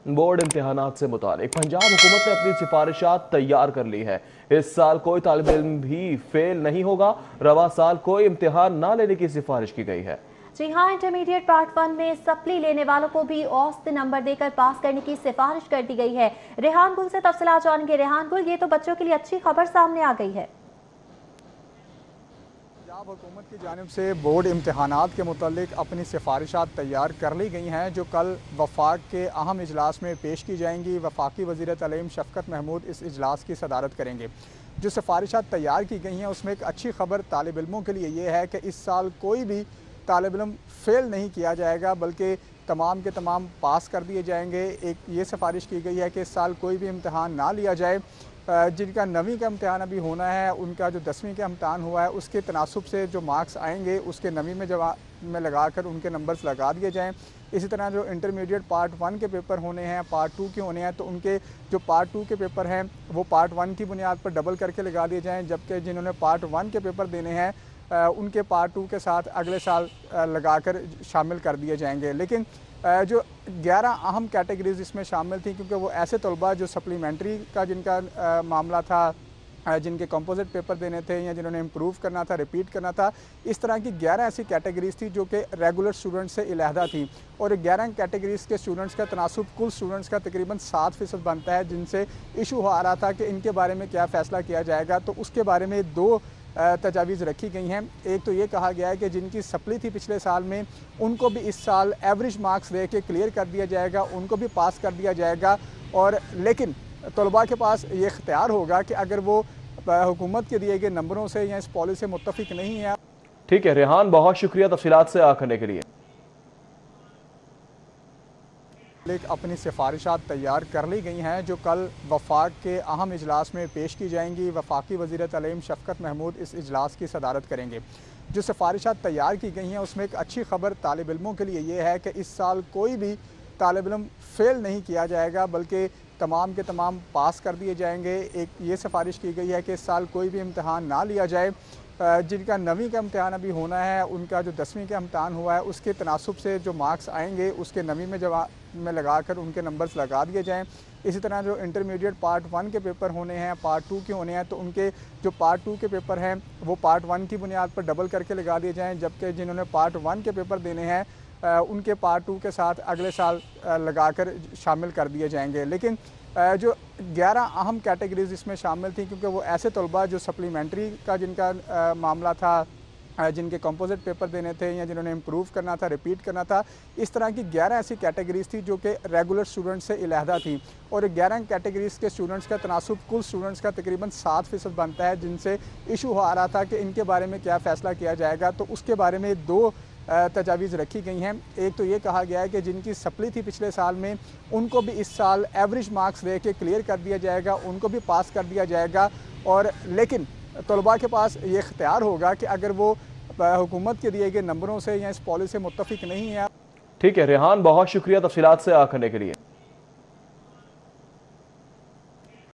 Board इम्तिहानात से मुतालिक पंजाब हुकूमत ने अपनी सिफारिशात तैयार कर ली है। इस साल कोई तालिब इल्म भी फेल नहीं होगा। रवा साल कोई इम्तिहान ना लेने की सिफारिश की गई है। जी हाँ, इंटरमीडिएट पार्ट 1 में सप्ली लेने वालों को भी औसत नंबर देकर पास करने की सिफारिश कर दी गई है। रेहान गुल से तफसीलात जानेंगे। रेहान गुल, ये तो बच्चों के लिए अच्छी खबर सामने आ गई है। पंजाब हुकूमत की जानिब से बोर्ड इम्तहानात के मुतालिक अपनी सिफारिशात तैयार कर ली गई हैं, जो कल वफाक के अहम इजलास में पेश की जाएंगी। वफाकी वज़ीर तालीम शफ़कत महमूद इस इजलास की सदारत करेंगे। जो सिफारिशात तैयार की गई हैं उसमें एक अच्छी खबर तालिब इल्मों के लिए ये है कि इस साल कोई भी तालिब इल्म फेल नहीं किया जाएगा, बल्कि तमाम के तमाम पास कर दिए जाएंगे। एक ये सिफारिश की गई है कि इस साल कोई भी इम्तहान ना लिया जाए। जिनका 9वीं का इम्तहान अभी होना है, उनका जो 10वीं का इम्तहान हुआ है उसके तनासुब से जो मार्क्स आएंगे उसके 9वीं में लगा कर उनके नंबर्स लगा दिए जाएँ। इसी तरह जो इंटरमीडिएट पार्ट 1 के पेपर होने हैं, पार्ट 2 के होने हैं, तो उनके जो पार्ट 2 के पेपर हैं वो पार्ट 1 की बुनियाद पर डबल करके लगा दिए जाएँ, जबकि जिन्होंने पार्ट 1 के पेपर देने हैं उनके पार्ट 2 के साथ अगले साल लगाकर शामिल कर दिए जाएंगे। लेकिन जो 11 अहम कैटेगरीज इसमें शामिल थी, क्योंकि वो ऐसे तलबा जो सप्लीमेंट्री का जिनका मामला था, जिनके कंपोजिट पेपर देने थे या जिन्होंने इम्प्रूव करना था, रिपीट करना था, इस तरह की 11 ऐसी कैटेगरीज थी जो कि रेगुलर स्टूडेंट्स से इलाहदा थी। और 11 कैटेगरीज के स्टूडेंट्स का तनासुब कुल स्टूडेंट्स का तकरीबन 7% बनता है, जिनसे इशू आ रहा था कि इनके बारे में क्या फ़ैसला किया जाएगा। तो उसके बारे में 2 तजावीज़ रखी गई हैं। एक तो ये कहा गया है कि जिनकी सप्ली थी पिछले साल में, उनको भी इस साल एवरेज मार्क्स दे के क्लियर कर दिया जाएगा, उनको भी पास कर दिया जाएगा। और लेकिन तलबा के पास ये इख्तियार होगा कि अगर वो हुकूमत के दिए गए नंबरों से या इस पॉलिसी से मुत्तफिक नहीं है। ठीक है रेहान, बहुत शुक्रिया तफसीलात से करने के लिए। अपनी सिफारिशात तैयार कर ली गई हैं, जो कल वफाक के अहम इजलास में पेश की जाएंगी। वफाकी वज़ीर तालीम शफ़कत महमूद इस इजलास की सदारत करेंगे। जो सिफारिशात तैयार की गई हैं उसमें एक अच्छी खबर तालिब इल्मों के लिए ये है कि इस साल कोई भी तालिब इल्म फेल नहीं किया जाएगा, बल्कि तमाम के तमाम पास कर दिए जाएंगे। एक ये सिफारिश की गई है कि इस साल कोई भी इम्तहान ना लिया जाए। जिनका 9वीं का इम्तहान अभी होना है, उनका जो 10वीं का इम्तहान हुआ है उसके तनासुब से जो मार्क्स आएंगे उसके 9वीं में लगा कर उनके नंबर्स लगा दिए जाएँ। इसी तरह जो इंटरमीडिएट पार्ट 1 के पेपर होने हैं, पार्ट 2 के होने हैं, तो उनके जो पार्ट 2 के पेपर हैं वो पार्ट 1 की बुनियाद पर डबल करके लगा दिए जाएँ, जबकि जिन्होंने पार्ट 1 के पेपर देने हैं उनके पार्ट 2 के साथ अगले साल लगाकर शामिल कर दिए जाएंगे। लेकिन जो 11 अहम कैटेगरीज इसमें शामिल थी, क्योंकि वो ऐसे तलबा जो सप्लीमेंट्री का जिनका मामला था, जिनके कंपोजिट पेपर देने थे या जिन्होंने इम्प्रूव करना था, रिपीट करना था, इस तरह की 11 ऐसी कैटेगरीज थी जो कि रेगुलर स्टूडेंट्स से इलाहदा थी। और 11 कैटेगरीज के स्टूडेंट्स का तनासुब कुल स्टूडेंट्स का तकरीबन 7% बनता है, जिनसे इशू आ रहा था कि इनके बारे में क्या फ़ैसला किया जाएगा। तो उसके बारे में 2 तजावीज़ रखी गई हैं। एक तो ये कहा गया है कि जिनकी सप्ली थी पिछले साल में, उनको भी इस साल एवरेज मार्क्स दे के क्लियर कर दिया जाएगा, उनको भी पास कर दिया जाएगा। और लेकिन तलबा के पास ये इख्तियार होगा कि अगर वो हुकूमत के दिए गए नंबरों से या इस पॉलिसी से मुत्तफिक नहीं है। ठीक है रेहान, बहुत शुक्रिया तफसीलात से करने के लिए।